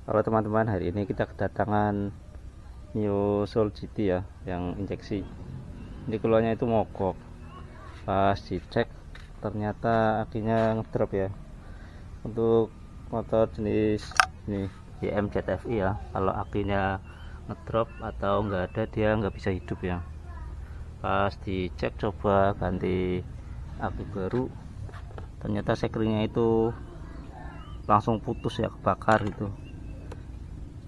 Kalau teman-teman, hari ini kita kedatangan Mio Soul GT ya, yang injeksi. Ini keluarnya itu mogok. Pas dicek ternyata akinya ngedrop ya. Untuk motor jenis ini YM ZFI ya, kalau akinya ngedrop atau nggak ada dia nggak bisa hidup ya. Pas dicek coba ganti aki baru, ternyata sekringnya itu langsung putus ya, kebakar itu.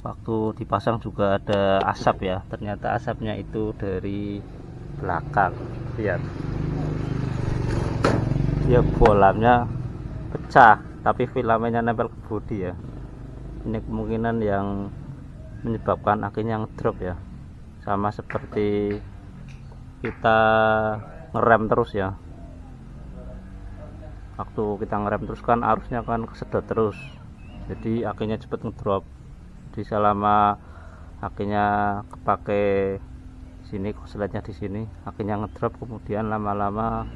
Waktu dipasang juga ada asap ya, ternyata asapnya itu dari belakang. Lihat, dia bolamnya pecah tapi filamennya nempel ke bodi ya. Ini kemungkinan yang menyebabkan akinya ngedrop ya, sama seperti kita ngerem terus ya. Waktu kita ngerem terus kan arusnya kan kesedot terus, jadi akinya cepet ngedrop. Di selama akinya kepake sini, konsletnya di sini, akinya ngedrop, kemudian lama-lama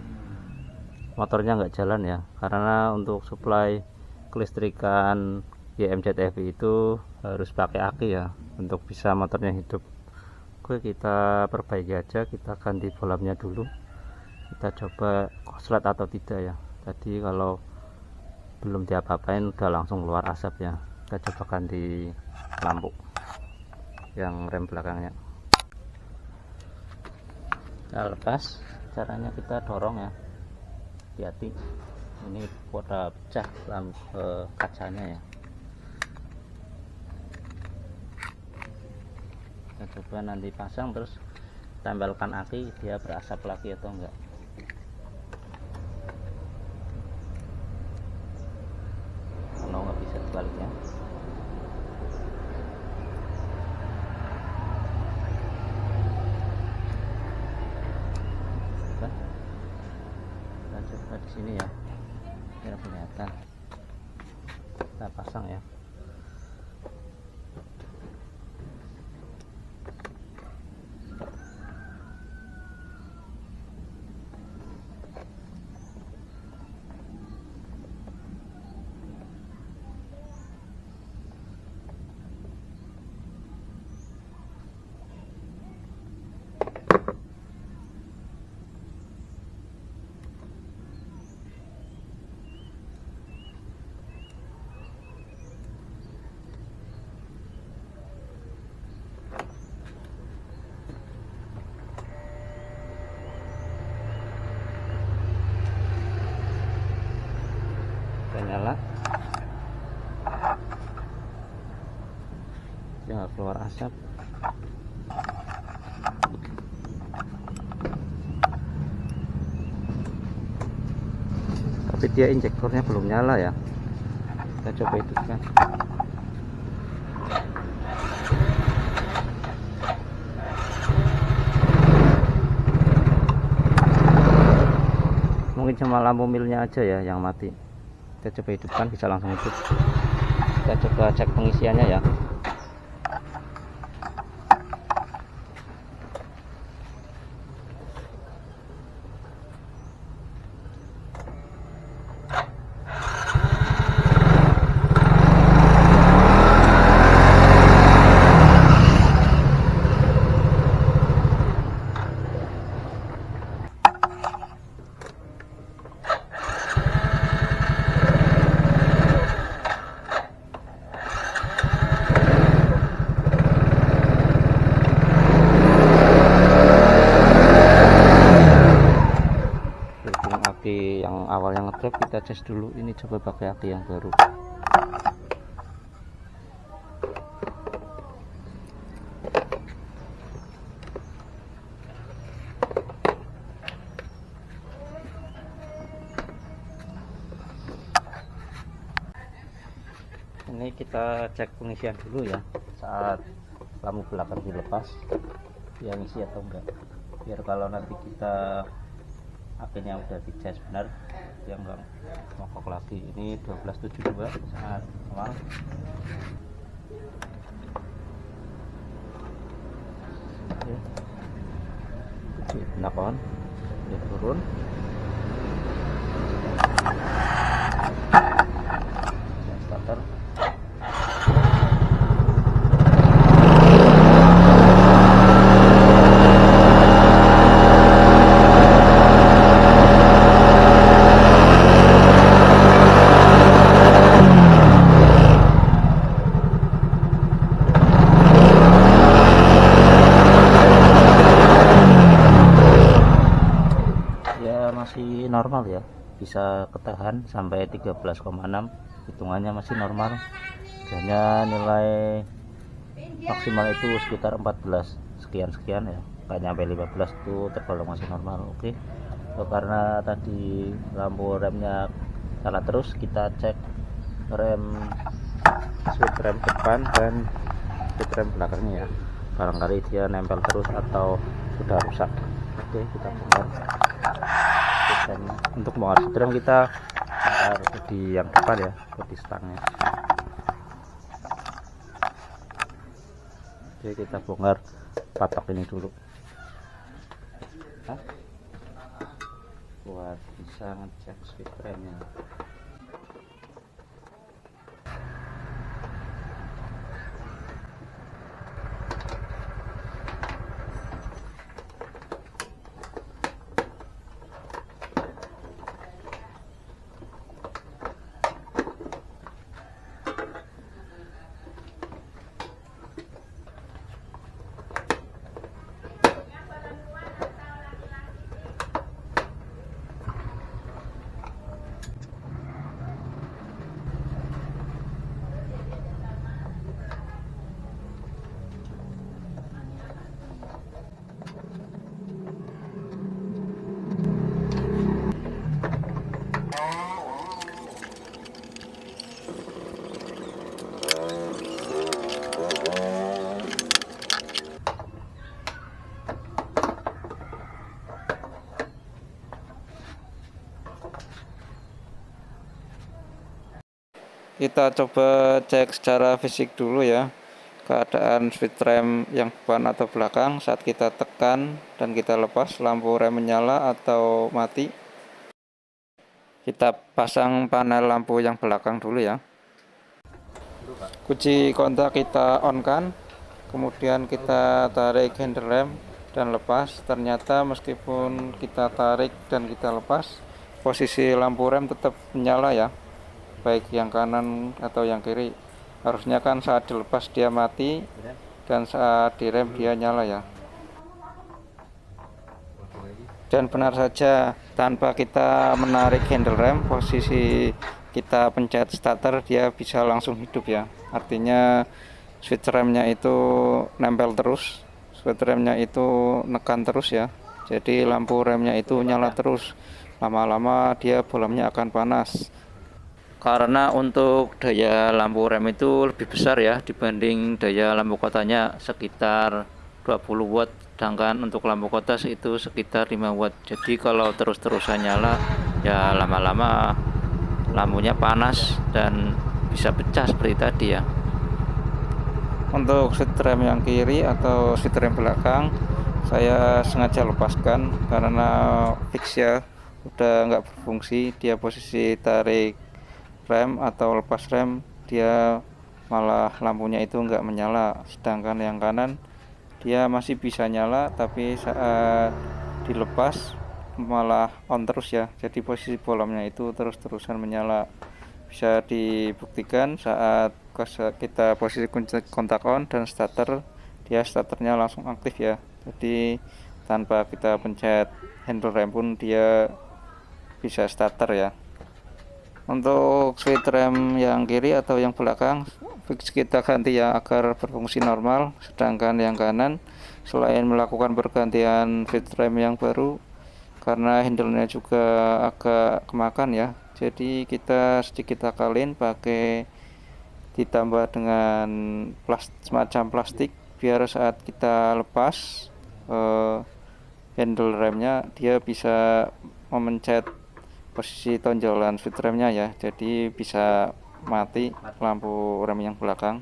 motornya nggak jalan ya, karena untuk suplai kelistrikan YMZFI itu harus pakai aki ya untuk bisa motornya hidup. Oke, kita perbaiki aja, kita ganti bolamnya dulu, kita coba konslet atau tidak ya. Tadi kalau belum diapa-apain udah langsung keluar asap ya. Kita coba ganti lampu yang rem belakangnya. Kita lepas, caranya kita dorong ya, hati-hati, ini pada pecah lampu kacanya ya. Kita coba nanti pasang terus tempelkan aki, dia berasap lagi atau enggak. Kalau nggak bisa sebaliknya. Kita coba di sini ya, biar kelihatan. Kita pasang ya. Nyala, dia nggak keluar asap. Tapi dia injektornya belum nyala ya, kita coba hidupkan. Mungkin cuma lampu milnya aja ya yang mati. Kita coba hidupkan, bisa langsung hidup. Kita coba cek pengisiannya ya. Aki yang awalnya ngedrop kita cas dulu, ini coba pakai aki yang baru. Ini kita cek pengisian dulu ya, saat lampu belakang dilepas dia ngisi atau enggak, biar kalau nanti kita akhirnya udah dicas benar dia enggak mogok lagi. Ini 1272 saat awal. Nakon dia turun, starter normal ya, bisa ketahan sampai 13,6, hitungannya masih normal. Hanya nilai maksimal itu sekitar 14 sekian ya, nggak nyampe 15, itu tergolong masih normal. Oke. Karena tadi lampu remnya nyala terus, kita cek switch rem depan dan switch rem belakangnya ya, barangkali dia nempel terus atau sudah rusak. Oke, kita bongkar switch rem. Untuk bongkar switch rem kita bongkar di yang depan ya, di stangnya. Oke, kita bongkar patok ini dulu buat bisa ngecek switch remnya. Kita coba cek secara fisik dulu ya, keadaan switch rem yang depan atau belakang saat kita tekan dan kita lepas, lampu rem menyala atau mati. Kita pasang panel lampu yang belakang dulu ya. Kunci kontak kita on kan, kemudian kita tarik handle rem dan lepas. Ternyata meskipun kita tarik dan kita lepas, posisi lampu rem tetap menyala ya, baik yang kanan atau yang kiri. Harusnya kan saat dilepas dia mati dan saat direm dia nyala ya. Dan benar saja, tanpa kita menarik handle rem, posisi kita pencet starter dia bisa langsung hidup ya. Artinya switch remnya itu nempel terus, switch remnya itu nekan terus ya. Jadi lampu remnya itu nyala terus. Lama-lama dia bolamnya akan panas. Karena untuk daya lampu rem itu lebih besar ya dibanding daya lampu kotanya, sekitar 20 watt, sedangkan untuk lampu kota itu sekitar 5 watt. Jadi kalau terus-terusan nyala ya lama-lama lampunya panas dan bisa pecah seperti tadi ya. Untuk switch rem yang kiri atau switch rem belakang saya sengaja lepaskan karena fix ya, udah nggak berfungsi. Dia posisi tarik rem atau lepas rem dia malah lampunya itu nggak menyala, sedangkan yang kanan dia masih bisa nyala tapi saat dilepas malah on terus ya. Jadi posisi bolamnya itu terus-terusan menyala. Bisa dibuktikan saat kita posisi kontak on dan starter, dia starternya langsung aktif ya. Jadi tanpa kita pencet handle rem pun dia bisa starter ya. Untuk switch rem yang kiri atau yang belakang fix kita ganti ya agar berfungsi normal, sedangkan yang kanan selain melakukan pergantian switch rem yang baru, karena handle-nya juga agak kemakan ya, jadi kita sedikit akalin pakai ditambah dengan semacam plastik biar saat kita lepas handle remnya dia bisa memencet posisi tonjolan switch remnya ya, jadi bisa mati lampu rem yang belakang.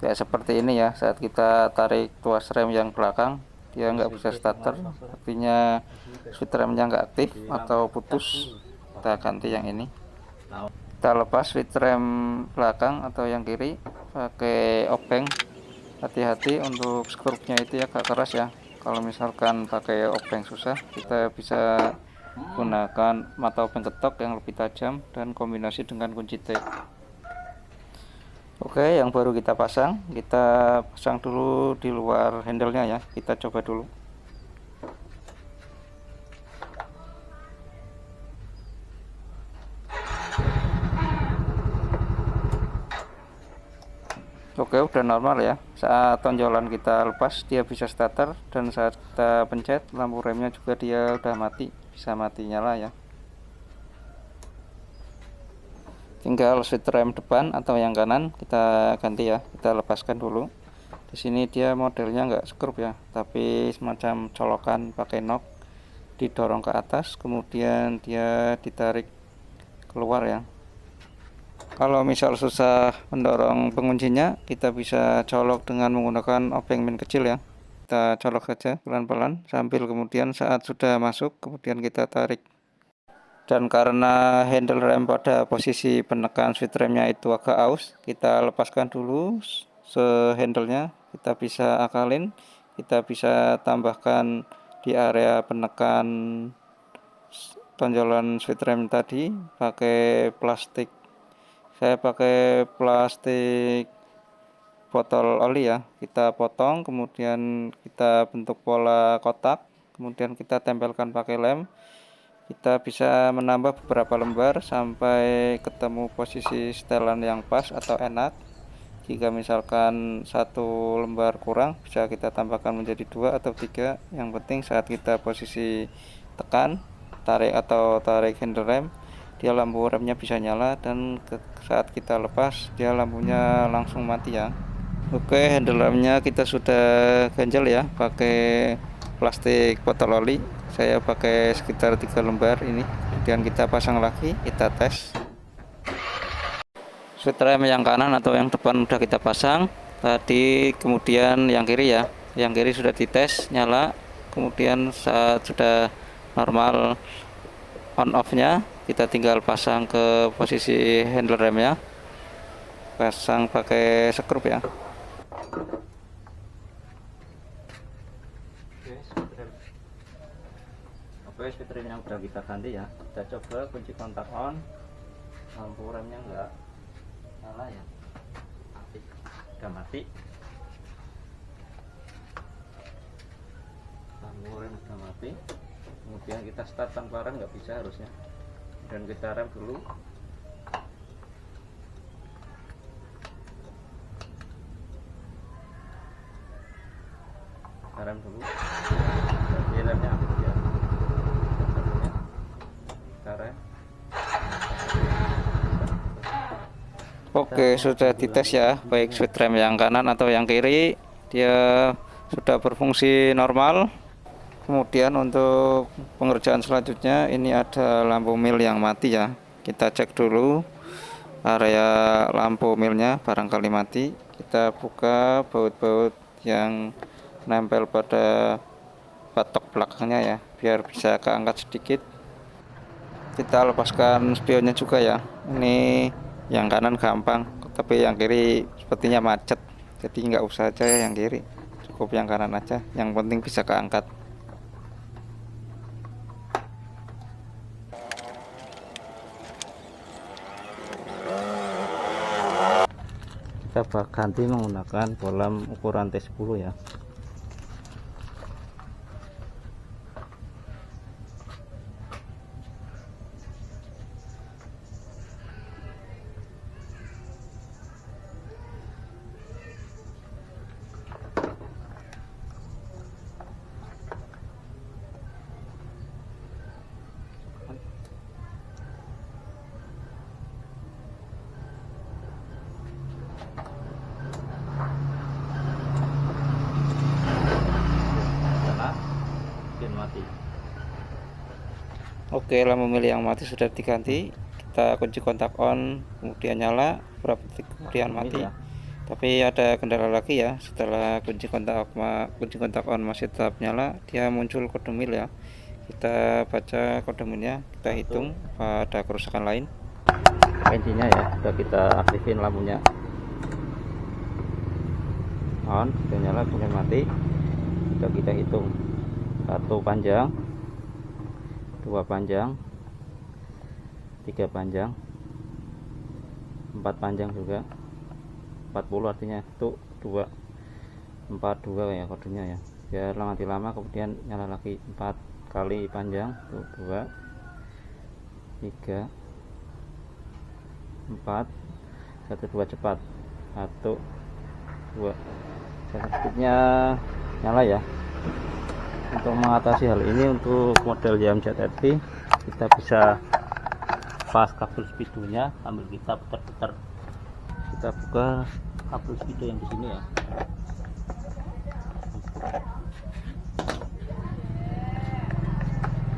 Kayak seperti ini ya, saat kita tarik tuas rem yang belakang dia nggak bisa starter, artinya switch remnya nggak aktif atau putus. Kita ganti yang ini. Kita lepas switch rem belakang atau yang kiri pakai obeng. Hati-hati untuk skrupnya itu ya agak keras ya. Kalau misalkan pakai obeng susah, kita bisa gunakan mata obeng ketok yang lebih tajam dan kombinasi dengan kunci T. Oke, yang baru kita pasang dulu di luar handle-nya ya. Kita coba dulu. Oke, udah normal ya. Saat tonjolan kita lepas, dia bisa starter, dan saat kita pencet, lampu remnya juga dia udah mati, bisa mati nyala ya. Tinggal switch rem depan atau yang kanan kita ganti ya. Kita lepaskan dulu. Di sini dia modelnya nggak skrup ya, tapi semacam colokan pakai nok, didorong ke atas, kemudian dia ditarik keluar ya. Kalau misal susah mendorong penguncinya, kita bisa colok dengan menggunakan obeng min kecil ya. Kita colok saja pelan-pelan sambil kemudian saat sudah masuk, kemudian kita tarik. Dan karena handle rem pada posisi penekan switch remnya itu agak aus, kita lepaskan dulu se-handle-nya. Kita bisa akalin, kita bisa tambahkan di area penekan tonjolan switch rem tadi pakai plastik. Saya pakai plastik botol oli ya. Kita potong, kemudian kita bentuk pola kotak, kemudian kita tempelkan pakai lem. Kita bisa menambah beberapa lembar sampai ketemu posisi setelan yang pas atau enak. Jika misalkan satu lembar kurang, bisa kita tambahkan menjadi 2 atau 3. Yang penting saat kita posisi tekan, tarik atau tarik handle rem, dia lampu remnya bisa nyala, dan saat kita lepas dia lampunya langsung mati ya. Oke, handle remnya kita sudah ganjel ya pakai plastik botol oli. Saya pakai sekitar 3 lembar ini. Kemudian kita pasang lagi, kita tes. Switch rem yang kanan atau yang depan udah kita pasang tadi, kemudian yang kiri ya. Yang kiri sudah dites nyala. Kemudian saat sudah normal on off-nya, kita tinggal pasang ke posisi handle remnya. Pasang pakai skrup ya. Oke, switch rem yang udah kita ganti ya. Kita coba kunci kontak on, lampu remnya enggak nyala ya, mati, udah mati. Lampu rem udah mati. Kemudian kita start tanpa rem nggak bisa harusnya, dan kita rem dulu. Kita rem dulu, jadi remnya aktif ya. Kita rem. Oke, sudah dites ya, baik switch rem yang kanan atau yang kiri, dia sudah berfungsi normal. Kemudian untuk pengerjaan selanjutnya, ini ada lampu mil yang mati ya. Kita cek dulu area lampu milnya, barangkali mati. Kita buka baut-baut yang nempel pada batok belakangnya ya, biar bisa keangkat sedikit. Kita lepaskan spionnya juga ya. Ini yang kanan gampang, tapi yang kiri sepertinya macet, jadi nggak usah aja yang kiri, cukup yang kanan aja, yang penting bisa keangkat. Kita ganti menggunakan bolam ukuran T10 ya. Mati. Oke, lampu mil yang mati sudah diganti. Kita kunci kontak on, kemudian nyala, beberapa detik kemudian mati ya. Tapi ada kendala lagi ya, setelah kunci kontak on masih tetap nyala, dia muncul kode mil ya. Kita baca kode milnya, kita hitung apa ada kerusakan lain. Intinya ya, sudah kita aktifin lampunya on, sudah nyala, kemudian mati. Sudah kita hitung 1 panjang, 2 panjang, 3 panjang, 4 panjang juga, 40 artinya itu 242 ya kodenya ya, biar mati lama. Kemudian nyala lagi 4 kali panjang tuh, 2 3 4 1 2 cepat 1 2 speednya nyala ya. Untuk mengatasi hal ini, untuk model jam ZRP kita bisa pas kabel speedonya sambil kita putar-putar. Kita buka kabel speedo yang di sini ya.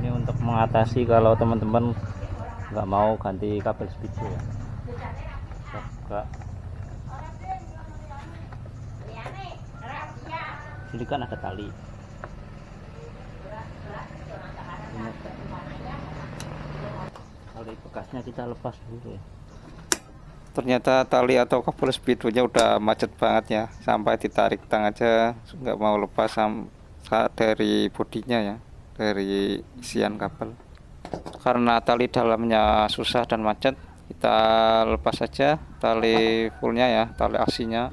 Ini untuk mengatasi kalau teman-teman nggak mau ganti kabel speedo ya. Kita buka. Ini kan ada tali. Ini tali bekasnya kita lepas dulu ya. Ternyata tali atau kabel speedonya udah macet banget ya, sampai ditarik tang aja nggak mau lepas dari bodinya ya, dari isian kabel. Karena tali dalamnya susah dan macet, kita lepas saja tali fullnya ya, tali aksinya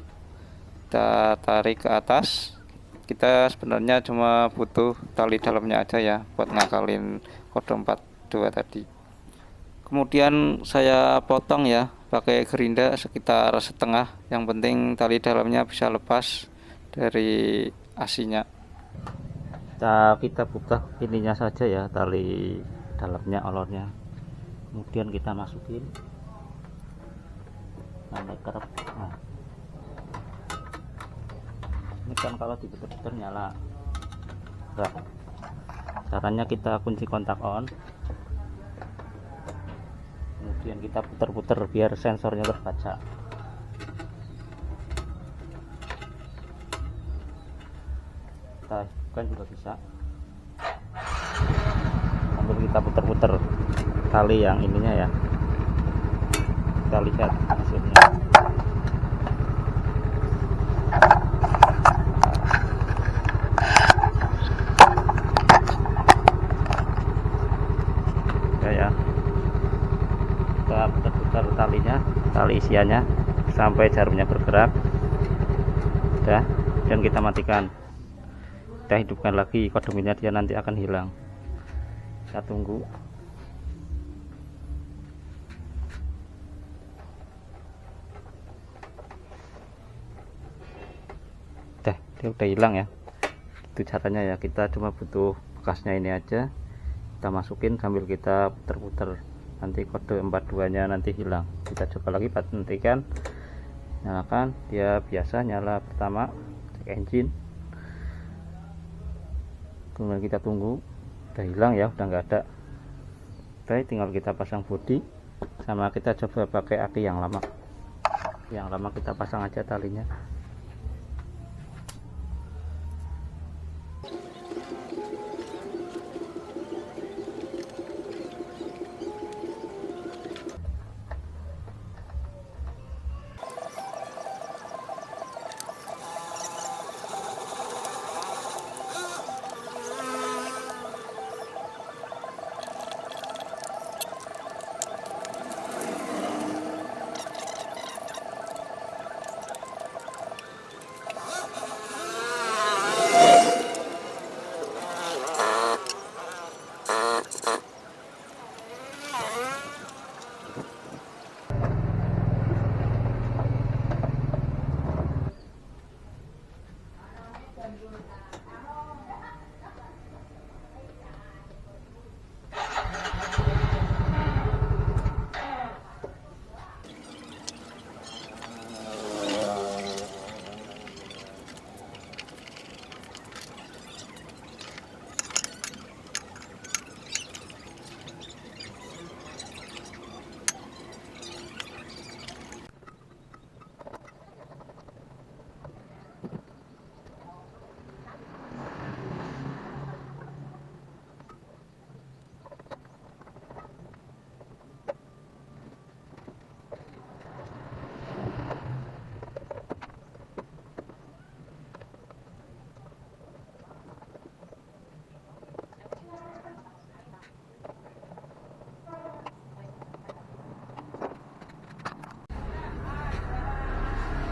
kita tarik ke atas. Kita sebenarnya cuma butuh tali dalamnya aja ya, buat ngakalin kode 42 tadi. Kemudian saya potong ya pakai gerinda sekitar setengah. Yang penting tali dalamnya bisa lepas dari asinya. Kita buka ininya saja ya, tali dalamnya, olornya. Kemudian kita masukin sampai kerap. Nah, ini kan kalau diputar-putar nyala. Nah, caranya kita kunci kontak on, kemudian kita putar-putar biar sensornya terbaca. Kita hidupkan juga bisa, sambil kita putar-putar tali yang ininya ya. Kita lihat hasilnya. Ya, kita putar-putar talinya, tali isiannya sampai jarumnya bergerak. Udah, dan kita matikan. Kita hidupkan lagi, kode minnya dia nanti akan hilang. Kita tunggu. Dia udah hilang ya. Itu caranya ya, kita cuma butuh bekasnya ini aja, kita masukin sambil kita putar-putar, nanti kode 42 nya nanti hilang. Kita coba lagi, nantikan, nyalakan. Dia biasa nyala pertama, cek engine, kemudian kita tunggu. Udah hilang ya, udah nggak ada. Oke, tinggal kita pasang bodi, sama kita coba pakai aki yang lama. Yang lama kita pasang aja talinya.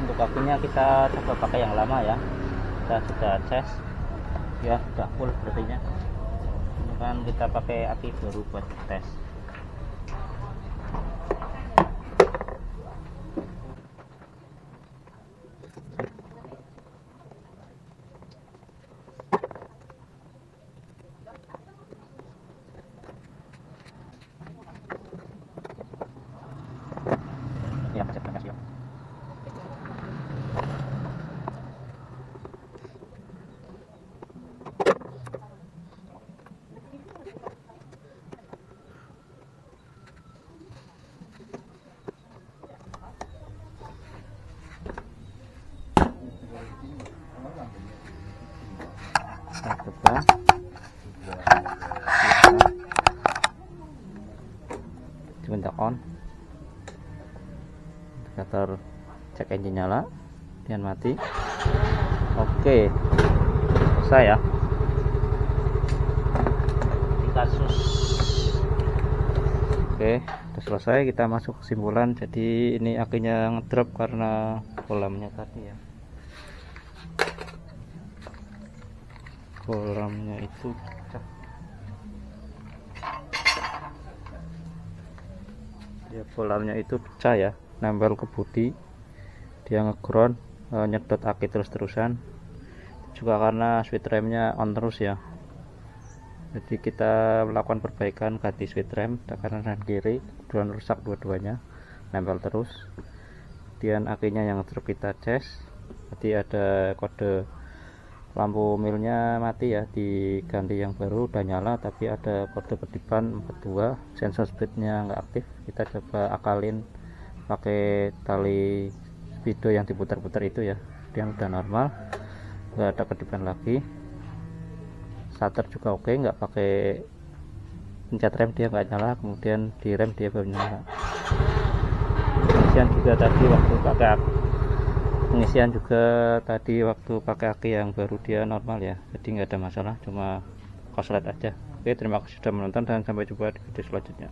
Untuk akinya kita coba pakai yang lama ya, kita sudah cas ya, sudah full berarti. Ini kan kita pakai aki baru buat tes. Ya, cek ya. Nah, coba sebentar on indikator cek engine nyala, kemudian mati. Oke, selesai ya di kasus. Oke, sudah selesai. Kita masuk kesimpulan. Jadi ini akinya ngedrop karena kolamnya tadi ya, kolamnya itu pecah ya, kolamnya itu pecah ya, nempel ke bodi, dia ngeground, nyedot aki terus-terusan. Juga karena switch remnya on terus ya, jadi kita melakukan perbaikan, ganti switch rem kanan dan kiri, kebetulan rusak dua-duanya, nempel terus. Kemudian akinya yang terus kita cas, jadi ada kode lampu milnya mati ya, diganti yang baru, udah nyala tapi ada kode kedipan 42, sensor speednya nggak aktif. Kita coba akalin pakai tali speedo yang diputar-putar itu ya, dia udah normal, nggak ada kedipan lagi. Starter juga oke, nggak pakai pencet rem dia nggak nyala, kemudian di rem dia baru nyala. Pengisian juga tadi waktu pakai aki yang baru dia normal ya, jadi nggak ada masalah, cuma korslet aja. Oke, terima kasih sudah menonton dan sampai jumpa di video selanjutnya.